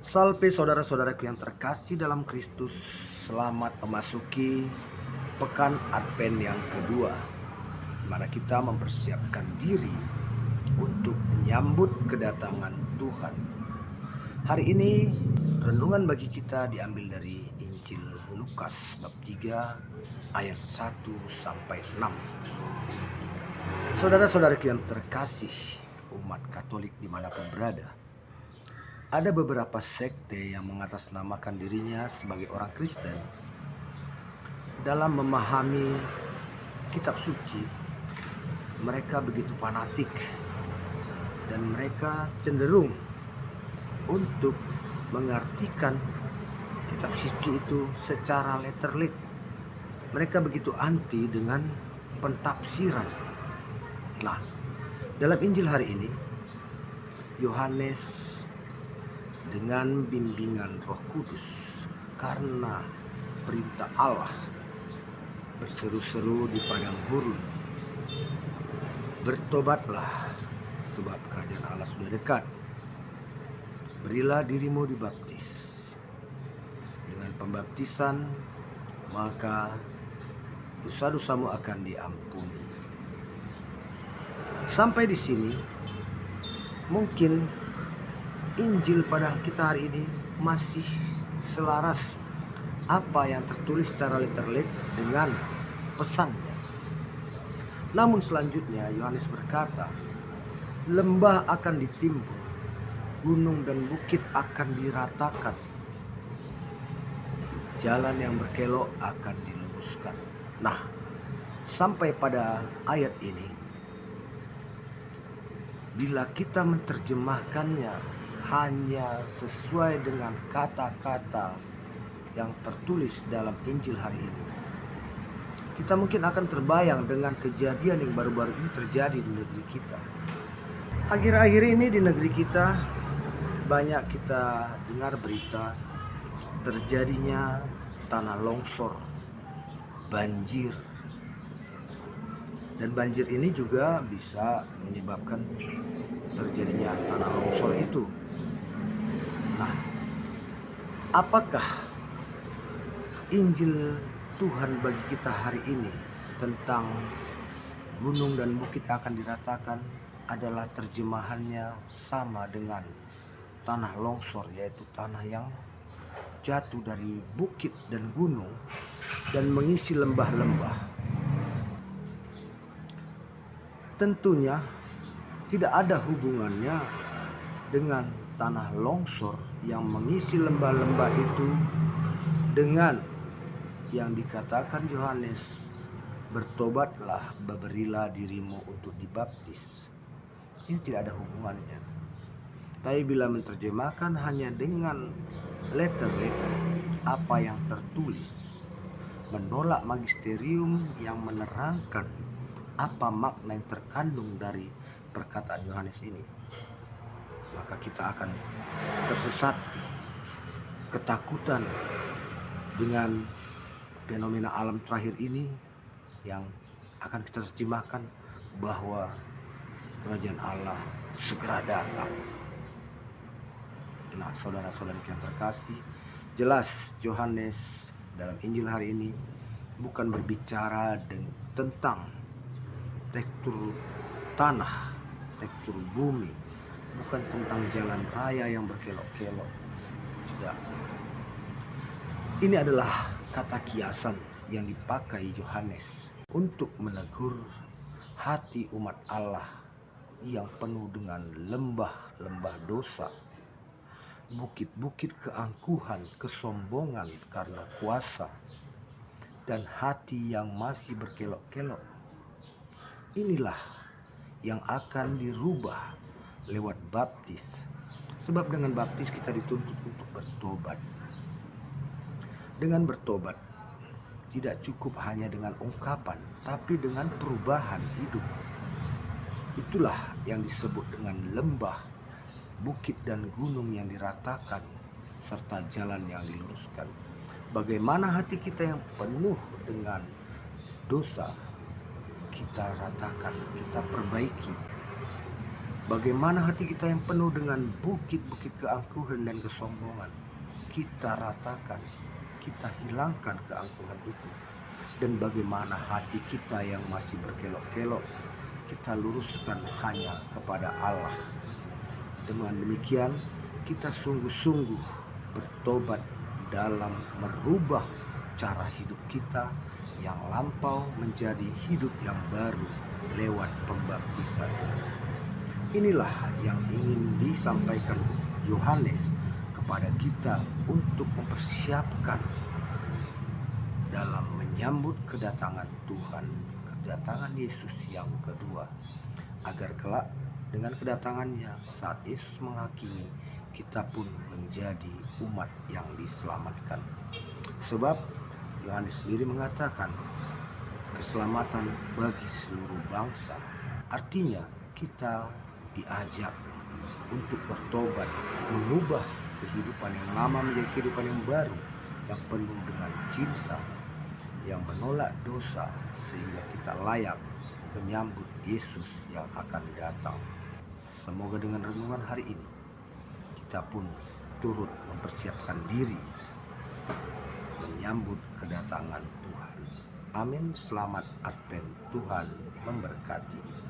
Salve saudara-saudaraku yang terkasih dalam Kristus. Selamat memasuki pekan Advent yang kedua, di mana kita mempersiapkan diri untuk menyambut kedatangan Tuhan. Hari ini renungan bagi kita diambil dari Injil Lukas bab 3 ayat 1 sampai 6. Saudara-saudaraku yang terkasih, umat Katolik dimanapun berada, ada beberapa sekte yang mengatasnamakan dirinya sebagai orang Kristen. Dalam memahami kitab suci, mereka begitu fanatik dan mereka cenderung untuk mengartikan kitab suci itu secara letterlit. Mereka begitu anti dengan pentafsiran. Nah, dalam Injil hari ini, Yohanes dengan bimbingan Roh Kudus karena perintah Allah berseru-seru di padang gurun, bertobatlah sebab kerajaan Allah sudah dekat. Berilah dirimu dibaptis. Dengan pembaptisan maka dosa-dosamu akan diampuni. Sampai di sini mungkin Injil pada kita hari ini masih selaras apa yang tertulis secara letterlet dengan pesannya. Namun selanjutnya Yohanes berkata, lembah akan ditimbun, gunung dan bukit akan diratakan, jalan yang berkelok akan diluruskan. Nah, sampai pada ayat ini, bila kita menerjemahkannya hanya sesuai dengan kata-kata yang tertulis dalam Injil hari ini, kita mungkin akan terbayang dengan kejadian yang baru-baru ini terjadi di negeri kita. Akhir-akhir ini di negeri kita banyak kita dengar berita terjadinya tanah longsor, banjir. Dan banjir ini juga bisa menyebabkan terjadinya tanah longsor itu. Nah, apakah Injil Tuhan bagi kita hari ini tentang gunung dan bukit akan diratakan adalah terjemahannya sama dengan tanah longsor, yaitu tanah yang jatuh dari bukit dan gunung dan mengisi lembah-lembah? Tentunya tidak ada hubungannya dengan tanah longsor yang mengisi lembah-lembah itu dengan yang dikatakan Yohanes, bertobatlah, berilah dirimu untuk dibaptis. Ini tidak ada hubungannya. Tapi bila menerjemahkan hanya dengan letterlet apa yang tertulis, menolak magisterium yang menerangkan apa makna yang terkandung dari perkataan Yohanes ini, maka kita akan tersesat, ketakutan dengan fenomena alam terakhir ini yang akan kita terjemahkan bahwa kerajaan Allah segera datang. Nah, saudara-saudari yang terkasih, jelas Yohanes dalam Injil hari ini bukan berbicara tentang tekstur tanah, tekstur bumi, bukan tentang jalan raya yang berkelok-kelok. Tidak. Ini adalah kata kiasan yang dipakai Yohanes untuk menegur hati umat Allah yang penuh dengan lembah-lembah dosa, bukit-bukit keangkuhan, kesombongan karena kuasa, dan hati yang masih berkelok-kelok. Inilah yang akan dirubah lewat baptis. Sebab dengan baptis kita dituntut untuk bertobat. Dengan bertobat tidak cukup hanya dengan ungkapan, tapi dengan perubahan hidup. Itulah yang disebut dengan lembah, bukit dan gunung yang diratakan, serta jalan yang diluruskan. Bagaimana hati kita yang penuh dengan dosa kita ratakan, kita perbaiki. Bagaimana hati kita yang penuh dengan bukit-bukit keangkuhan dan kesombongan, kita ratakan, kita hilangkan keangkuhan itu. Dan bagaimana hati kita yang masih berkelok-kelok, kita luruskan hanya kepada Allah. Dengan demikian, kita sungguh-sungguh bertobat dalam merubah cara hidup kita yang lampau menjadi hidup yang baru lewat pembaptisan. Inilah yang ingin disampaikan Yohanes kepada kita untuk mempersiapkan dalam menyambut kedatangan Tuhan, kedatangan Yesus yang kedua, agar kelak dengan kedatangannya saat Yesus menghakimi, kita pun menjadi umat yang diselamatkan. Sebab Yohanes sendiri mengatakan keselamatan bagi seluruh bangsa. Artinya kita diajak untuk bertobat, mengubah kehidupan yang lama menjadi kehidupan yang baru, yang penuh dengan cinta, yang menolak dosa, sehingga kita layak menyambut Yesus yang akan datang. Semoga dengan renungan hari ini kita pun turut mempersiapkan diri menyambut kedatangan Tuhan. Amin. Selamat Advent. Tuhan memberkati.